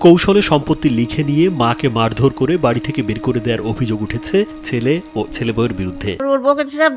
কৌশলে সম্পত্তি লিখে নিয়ে মাকে মারধর করে বাড়ি থেকে বের করে দেওয়ার অভিযোগ উঠেছে ছেলে ও ছেলে বউয়ের বিরুদ্ধে।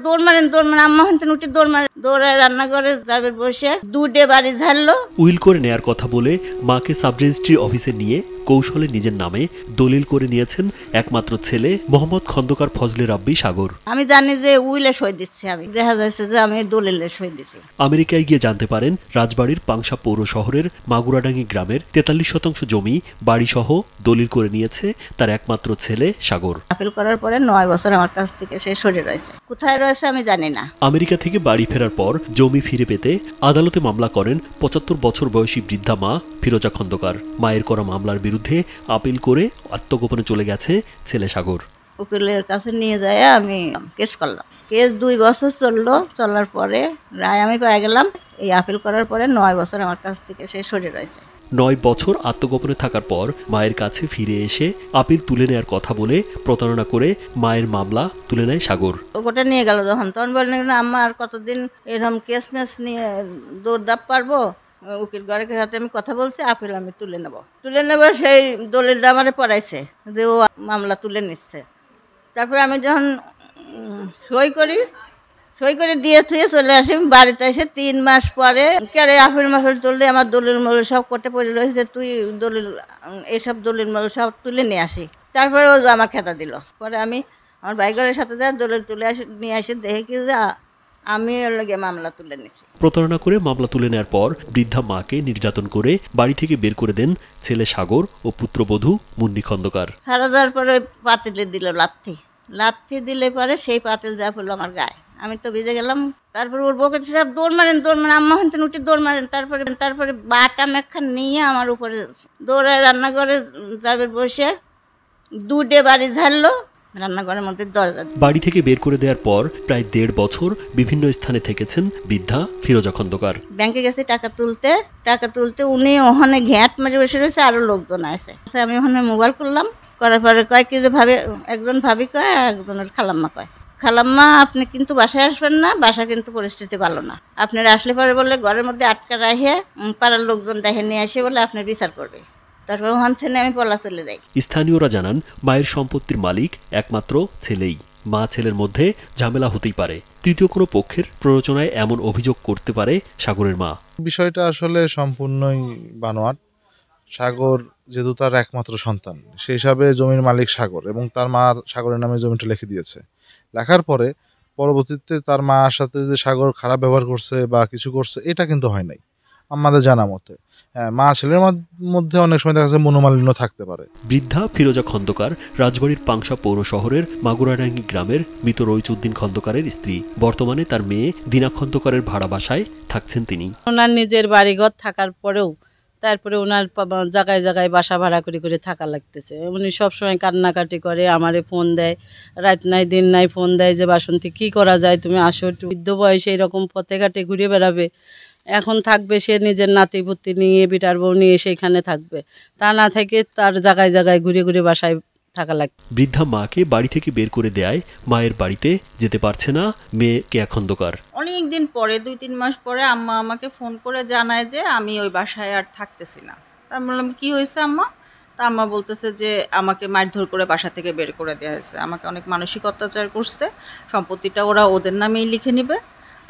দৌড় মারেন আম্মা হন্তেন উঠে দৌড় মারেন, দৌড়ায় রান্নাঘরে যাবে বসে দুটে বাড়ি ঝাড়লো। উইল করে নেয়ার কথা বলে মাকে সাব রেজিস্ট্রি অফিসে নিয়ে কৌশলে নিজের নামে দলিল করে নিয়েছেন একমাত্র ছেলে মোহাম্মদ খন্দকার ফজলে রাব্বি সাগর। আমি জানি যে উইলে সই দিচ্ছি, আমি দেখা যাচ্ছে যে আমি দলিলে সই দিচ্ছি। আমেরিকায় গিয়ে জানতে পারেন রাজবাড়ির পাংশা পৌর শহরের মাগুরাডাঙ্গি গ্রামের 43% জমি বাড়ি সহ দলিল করে নিয়েছে তার একমাত্র ছেলে সাগর। আপিল করার পরে 9 বছর আমার কাছ থেকে সে সরে রয়েছে, কোথায় রয়েছে আমি জানি না। আমেরিকা থেকে বাড়ি ফেরার পর জমি ফিরে পেতে আদালতে মামলা করেন 75 বছর বয়সী বৃদ্ধা মা ফিরোজা খন্দকার। মায়ের করা মামলার বিরুদ্ধে আপিল করে আত্মগোপনে চলে গেছে ছেলে সাগর। উকিলের কাছে নিয়ে যায় আমি কেস করলাম, কেস 2 বছর চললো, চলার পরে রায় আমি পেয়ে গেলাম। এই আপিল করার পরে 9 বছর আমার কাছ থেকে সে সরে রয়েছে। 9 বছর আত্মগোপনে থাকার পর মায়ের কাছে ফিরে এসে আপিল তুলে নেয়ার কথা বলে প্রতারণা করে মায়ের মামলা তুলে নেয় সাগর। ওটা নিয়ে গেল যখন, তখন বললেন আম্মা আর কতদিন এরকম কেস মেস নিয়ে দৌড়দাপ পারবো। উকিল ঘরের সাথে আমি কথা বলছি, আপিল আমি তুলে নেব। সেই দলিলটা আমারে পড়াইছে যে ও মামলা তুলে নিচ্ছে। তারপরে আমি যখন সই করে দিয়ে থুয়ে চলে আসি বাড়িতে, এসে 3 মাস পরে কেরে আপিল মাফিল তুললে আমার দলিল মলিল সব কোর্টে পড়ে রয়েছে, তুই দলিল এইসব দলিল মলিল সব তুলে নিয়ে আসি। তারপরে ও আমার খেতা দিল। পরে আমি আমার বাইকের সাথে যা দলিল তুলে নিয়ে আসি, দেখে কি যে আমি লগে মামলা তুলে নিছি। প্রতারণা করে মামলা তুলে নেয়ার পর বৃদ্ধা মাকে নির্যাতন করে বাড়ি থেকে বের করে দেন ছেলে সাগর ও পুত্রবধূ মুন্নি খন্দকার। সারা যাওয়ার পরে পাতিলে দিল লাথি দিলে পরে সেই পাতিল যা পড়লো আমার গায়ে, আমি তো ভিজে গেলাম। তারপরে ওর বউকে দৌড় মারেন আম্মা হন্তেন উঠে দৌড় মারেন। তারপরে বাটা মেখা নিয়ে আমার উপরে দৌড়ায় রান্নাঘরে যাবে বসে দুটে বাড়ি ঝাড়লো, রান্নাঘরের মধ্যে দরজা। বাড়ি থেকে বের করে দেওয়ার পর প্রায় 1.5 বছর বিভিন্ন স্থানে থেকেছেন বৃদ্ধা ফিরোজা খন্দকার। ব্যাংকে গেছে টাকা তুলতে উনি ওখানে ঘ্যাট মেরে বসে রয়েছে, আরো লোকজন আছে। আমি ওখানে মোবাইল করলাম, করার পরে কয় কি যে একজন ভাবি কয় আর একজনের খালাম্মা কয়, খালাম্মা আপনি কিন্তু বাসায় আসবেন না, বাসা কিন্তু পরিস্থিতি ভালো না, আপনারা আসলে পরে বললে ঘরের মধ্যে আটকা রাখে পাড়ার লোকজন দেখে নিয়ে আসে বলে আপনার বিচার করবে। তারপর ওখান থেকে আমি পলা চলে যাই। স্থানীয়রা জানান মায়ের সম্পত্তির মালিক একমাত্র ছেলেই। মা ছেলের মধ্যে ঝামেলা হতেই পারে, তৃতীয় কোনো পক্ষের প্ররোচনায় এমন অভিযোগ করতে পারে সাগরের মা। বিষয়টা আসলে সম্পূর্ণই বানোয়াট। সাগর যেহেতু তার একমাত্র সন্তান, সেই হিসাবে জমির মালিক সাগর এবং তার মা সাগরের নামে জমিটা লিখে দিয়েছে। লেখার পরে পরবর্তীতে তার মার সাথে যে সাগর খারাপ ব্যবহার করছে বা কিছু করছে, এটা কিন্তু হয় নাই আমাদের জানা মতে। মা ছেলের মধ্যে অনেক সময় দেখা যাচ্ছে মনোমালিন্য থাকতে পারে। বৃদ্ধা ফিরোজা খন্দকার রাজবাড়ির পাংশা পৌর শহরের মাগুরাডাঙ্গি গ্রামের মৃত রইচুদ্দিন খন্দকারের স্ত্রী। বর্তমানে তার মেয়ে দিনা খন্দকারের ভাড়া বাসায় থাকছেন তিনি। ওনার নিজের বাড়িঘর থাকার পরেও তারপরে ওনার জায়গায় জায়গায় বাসা ভাড়া করে থাকা লাগতেছে। উনি সবসময় কান্নাকাটি করে, আমারে ফোন দেয়, রাত নাই দিন নাই ফোন দেয় যে বাসন্তী কী করা যায়, তুমি আসো একটু। বৃদ্ধ বয়সে এরকম পথে ঘাটে ঘুরে বেড়াবে, এখন থাকবে সে নিজের নাতি পুতি নিয়ে বিটার বউ নিয়ে সেইখানে থাকবে, তা না থেকে তার জায়গায় জায়গায় ঘুরে ঘুরে বাসায় থাকা লাগবে। বৃদ্ধা মাকে বাড়ি থেকে বের করে দেয়, মায়ের বাড়িতে যেতে পারছে না মেয়ে কেয়া খন্দকার। অনেকদিন পরে 2-3 মাস পরে আম্মা আমাকে ফোন করে জানায় যে আমি ওই বাসায় আর থাকতেছি না। তা আমি বললাম কি হয়েছে আম্মা? তা আম্মা বলতেছে যে আমাকে মারধর করে বাসা থেকে বের করে দেওয়া হয়েছে, আমাকে অনেক মানসিক অত্যাচার করছে, সম্পত্তিটা ওরা ওদের নামেই লিখে নেবে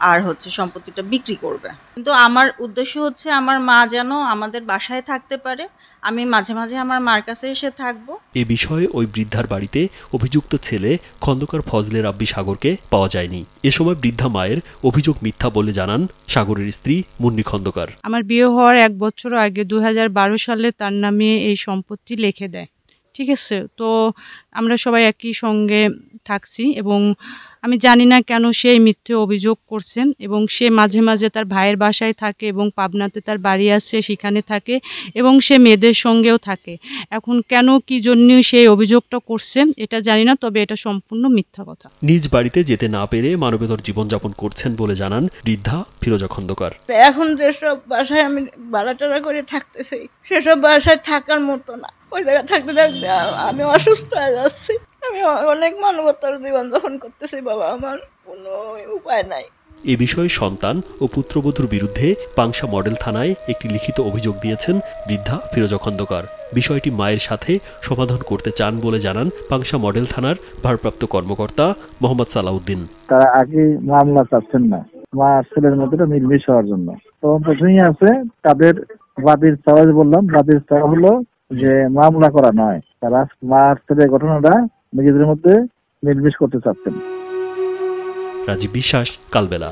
আর সম্পত্তিটা বিক্রি করবে। কিন্তু আমার উদ্দেশ্য হচ্ছে আমার মা যেন আমাদের বাসায় থাকতে পারে, আমি মাঝে মাঝে আমার মার কাছে এসে থাকবো। এ বিষয়ে ওই বৃদ্ধার বাড়িতে অভিযুক্ত ছেলে খন্দকার ফজলে রাব্বি সাগরকে পাওয়া যায়নি। এ সময় বৃদ্ধা মায়ের অভিযোগ মিথ্যা বলে জানান সাগরের স্ত্রী মুন্নি খন্দকার। আমার বিয়ে হওয়ার 1 বছর আগে 2012 সালে তার নামে এই সম্পত্তি লিখে দেয়, ঠিক আছে। তো আমরা সবাই একই সঙ্গে থাকছি এবং আমি জানি না কেন সে মিথ্যে অভিযোগ করছে এবং সে মাঝে মাঝে তার ভাইয়ের বাসায় থাকে এবং পাবনাতে তার বাড়ি আছে সেখানে থাকে এবং সে মেয়েদের সঙ্গেও থাকে। এখন কেন কি জন্য সেই অভিযোগটা করছে এটা জানি না, তবে এটা সম্পূর্ণ মিথ্যা কথা। নিজ বাড়িতে যেতে না পেরে মানবেতর জীবনযাপন করছেন বলে জানান বৃদ্ধা ফিরোজা খন্দকার। এখন যেসব বাসায় আমি ভাড়া করে থাকতেছি সেসব বাসায় থাকার মতো না, ওই জায়গায় থাকতে থাকতে আমি অসুস্থ হয়ে যাচ্ছি। আমি অনেক মানবতার জীবনযাপন করতেছি বাবা, আমার কোনো উপায় নাই। এ বিষয়ে সন্তান ও পুত্রবধূর বিরুদ্ধে পাংশা মডেল থানায় একটি লিখিত অভিযোগ দিয়েছেন বৃদ্ধা ফিরোজা খন্দকার। বিষয়টি মায়ের সাথে সমাধান করতে চান বলে জানান পাংশা মডেল থানার ভারপ্রাপ্ত কর্মকর্তা মোহাম্মদ সালাউদ্দিন। তারা আগে মামলা চাচ্ছেন না, মা ছেলের মধ্যে মিলমিশ হওয়ার জন্য। তো প্রথমেই আছে তাদের বাদীর চাওয়া, বললাম বাদীর চাওয়া হলো যে মামলা করা নয়, তারা মা ছেলের ঘটনাটা নিজেদের মধ্যে মিলমিশ করতে চাচ্ছেন। রাজীব বিশ্বাস, কালবেলা।